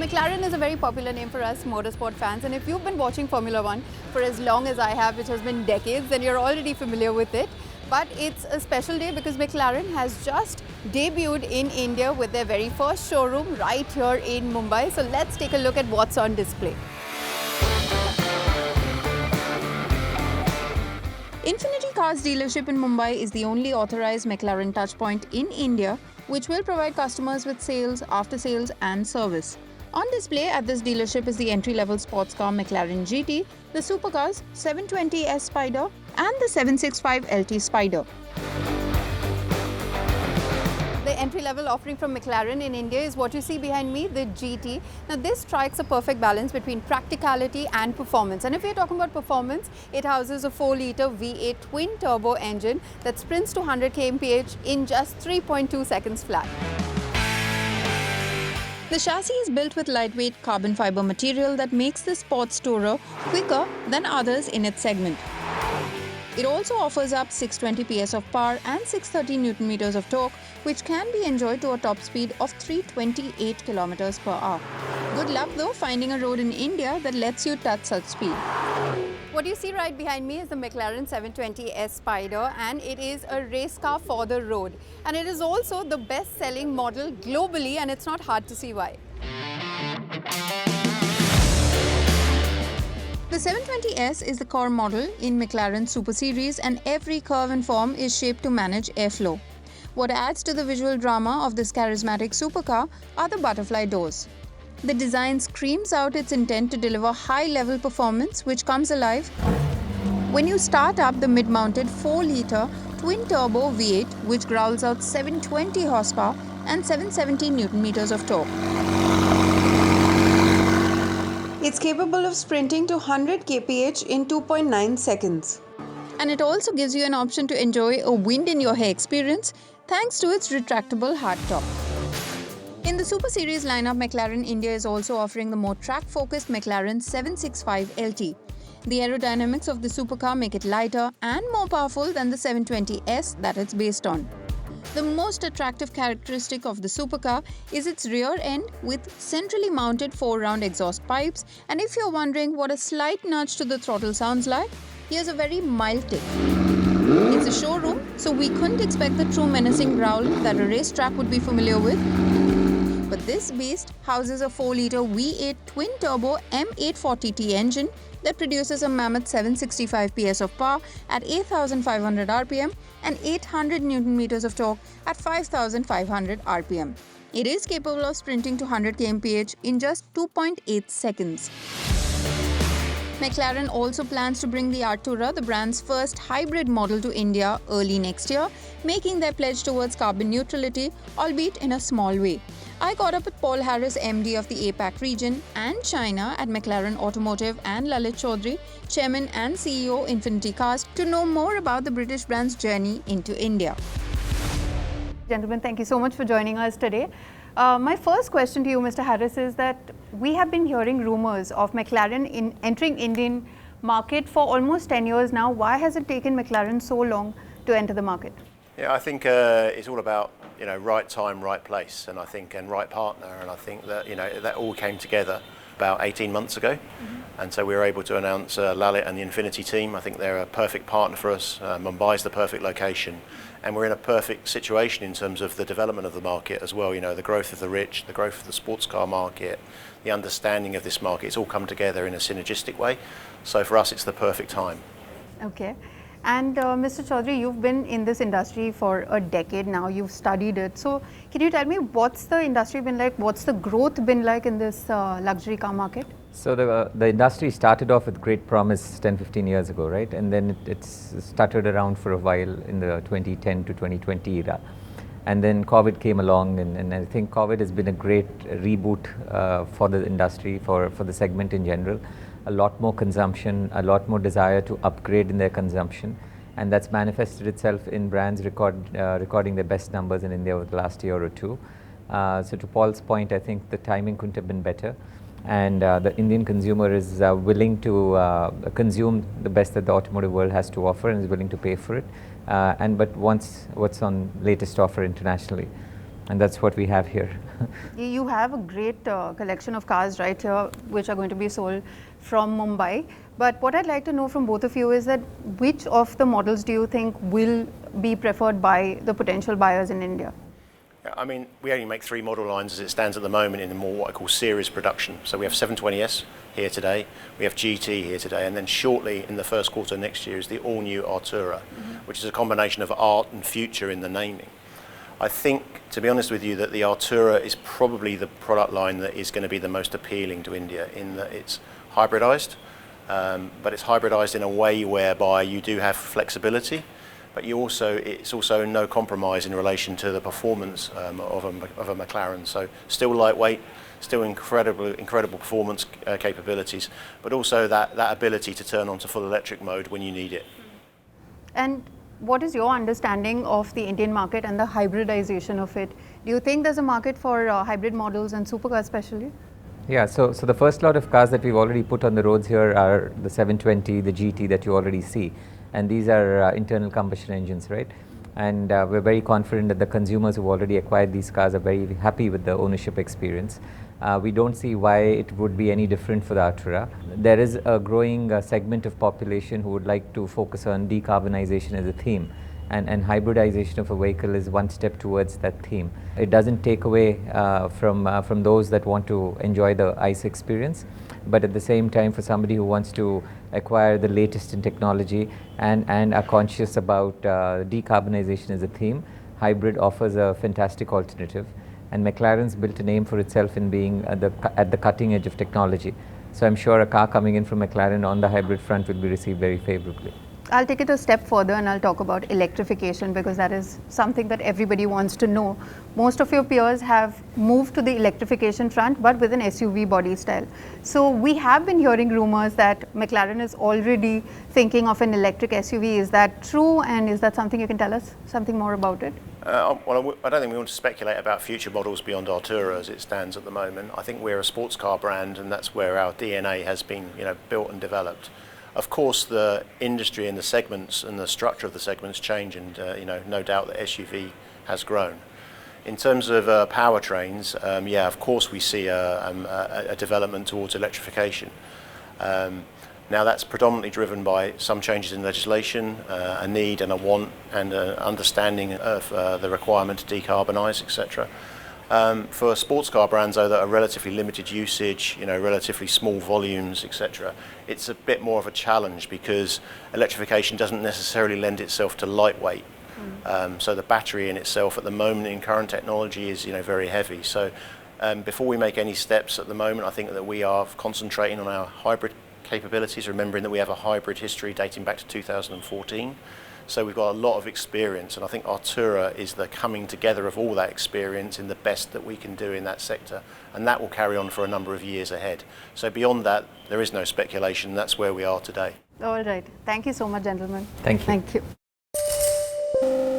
McLaren is a very popular name for us motorsport fans, and if you've been watching Formula One for as long as I have, which has been decades, then you're already familiar with it. But it's a special day because McLaren has just debuted in India with their very first showroom right here in Mumbai. So let's take a look at what's on display. Infinity Cars dealership in Mumbai is the only authorized McLaren touchpoint in India, which will provide customers with sales, after-sales and service. On display at this dealership is the entry-level sports car McLaren GT, the supercars 720S Spider and the 765 LT Spider. The entry-level offering from McLaren in India is what you see behind me, the GT. Now this strikes a perfect balance between practicality and performance. And if we're talking about performance, it houses a 4-litre V8 twin-turbo engine that sprints to 100 kmph in just 3.2 seconds flat. The chassis is built with lightweight carbon fiber material that makes the sports tourer quicker than others in its segment. It also offers up 620 PS of power and 630 Nm of torque, which can be enjoyed to a top speed of 328 km per hour. Good luck though finding a road in India that lets you touch such speed. What you see right behind me is the McLaren 720S Spider, and it is a race car for the road. And it is also the best-selling model globally, and it's not hard to see why. The 720S is the core model in McLaren Super Series, and every curve and form is shaped to manage airflow. What adds to the visual drama of this charismatic supercar are the butterfly doors. The design screams out its intent to deliver high-level performance, which comes alive when you start up the mid-mounted 4-litre twin-turbo V8, which growls out 720 horsepower and 770 Nm of torque. It's capable of sprinting to 100 kph in 2.9 seconds. And it also gives you an option to enjoy a wind-in-your-hair experience thanks to its retractable hardtop. In the Super Series lineup, McLaren India is also offering the more track-focused McLaren 765 LT. The aerodynamics of the supercar make it lighter and more powerful than the 720S that it's based on. The most attractive characteristic of the supercar is its rear end with centrally mounted 4-round exhaust pipes, and if you're wondering what a slight nudge to the throttle sounds like, here's a very mild tip. It's a showroom, so we couldn't expect the true menacing growl that a racetrack would be familiar with. But this beast houses a 4-litre V8 twin-turbo M840T engine that produces a mammoth 765 PS of power at 8,500 RPM and 800 Nm of torque at 5,500 RPM. It is capable of sprinting to 100 kmph in just 2.8 seconds. McLaren also plans to bring the Artura, the brand's first hybrid model, to India early next year, making their pledge towards carbon neutrality, albeit in a small way. I caught up with Paul Harris, MD of the APAC region and China at McLaren Automotive, and Lalit Choudary, Chairman and CEO Infinity Cars, to know more about the British brand's journey into India. Gentlemen, thank you so much for joining us today. My first question to you, Mr. Harris, is that we have been hearing rumors of McLaren entering Indian market for almost 10 years now. Why has it taken McLaren so long to enter the market? Yeah, I think it's all about right time, right place, and right partner, and I think that that all came together about 18 months ago, and so we were able to announce Lalit and the Infinity team. I think they're a perfect partner for us. Mumbai is the perfect location, and we're in a perfect situation in terms of the development of the market as well. The growth of the rich, the growth of the sports car market, the understanding of this market. It's all come together in a synergistic way. So for us, it's the perfect time. Okay. And Mr. Choudary, you've been in this industry for a decade now. You've studied it. So can you tell me what's the industry been like? What's the growth been like in this luxury car market? So the industry started off with great promise 10-15 years ago, right? And then it's stuttered around for a while in the 2010 to 2020 era. And then COVID came along, and I think COVID has been a great reboot for the industry, for the segment in general. A lot more consumption, a lot more desire to upgrade in their consumption, and that's manifested itself in brands recording their best numbers in India over the last year or two. So to Paul's point, I think the timing couldn't have been better, and the Indian consumer is willing to consume the best that the automotive world has to offer and is willing to pay for it, but wants what's on latest offer internationally. And that's what we have here. You have a great collection of cars right here, which are going to be sold from Mumbai. But what I'd like to know from both of you is that which of the models do you think will be preferred by the potential buyers in India? I mean, we only make 3 model lines as it stands at the moment in the more what I call series production. So we have 720S here today, we have GT here today, and then shortly in the first quarter next year is the all-new Artura, which is a combination of art and future in the naming. I think, to be honest with you, that the Artura is probably the product line that is going to be the most appealing to India in that it's hybridized, but it's hybridized in a way whereby you do have flexibility, but it's also no compromise in relation to the performance of a McLaren. So still lightweight, still incredible performance capabilities, but also that ability to turn onto full electric mode when you need it. And what is your understanding of the Indian market and the hybridization of it? Do you think there's a market for hybrid models and supercars especially? Yeah, so the first lot of cars that we've already put on the roads here are the 720, the GT that you already see. And these are internal combustion engines, right? And we're very confident that the consumers who've already acquired these cars are very happy with the ownership experience. We don't see why it would be any different for the Artura. There is a growing segment of population who would like to focus on decarbonization as a theme. And hybridization of a vehicle is one step towards that theme. It doesn't take away from those that want to enjoy the ICE experience, but at the same time, for somebody who wants to acquire the latest in technology and are conscious about decarbonization as a theme, hybrid offers a fantastic alternative. And McLaren's built a name for itself in being at the cutting edge of technology. So I'm sure a car coming in from McLaren on the hybrid front will be received very favorably. I'll take it a step further and I'll talk about electrification, because that is something that everybody wants to know. Most of your peers have moved to the electrification front, but with an SUV body style. So we have been hearing rumors that McLaren is already thinking of an electric SUV. Is that true, and is that something you can tell us something more about it? Well, I don't think we want to speculate about future models beyond Artura as it stands at the moment. I think we're a sports car brand, and that's where our DNA has been, built and developed. Of course, the industry and the segments and the structure of the segments change, and no doubt that SUV has grown. In terms of powertrains, yeah, of course we see a development towards electrification. Now that's predominantly driven by some changes in legislation, a need and a want and an understanding of the requirement to decarbonise, etc. For sports car brands, though, that are relatively limited usage, relatively small volumes, etc., it's a bit more of a challenge because electrification doesn't necessarily lend itself to lightweight. So the battery in itself at the moment in current technology is, very heavy. So before we make any steps at the moment, I think that we are concentrating on our hybrid capabilities, remembering that we have a hybrid history dating back to 2014. So we've got a lot of experience, and I think Artura is the coming together of all that experience in the best that we can do in that sector, and that will carry on for a number of years ahead. So beyond that, there is no speculation. That's where we are today. All right. Thank you so much, gentlemen. Thank you. Thank you.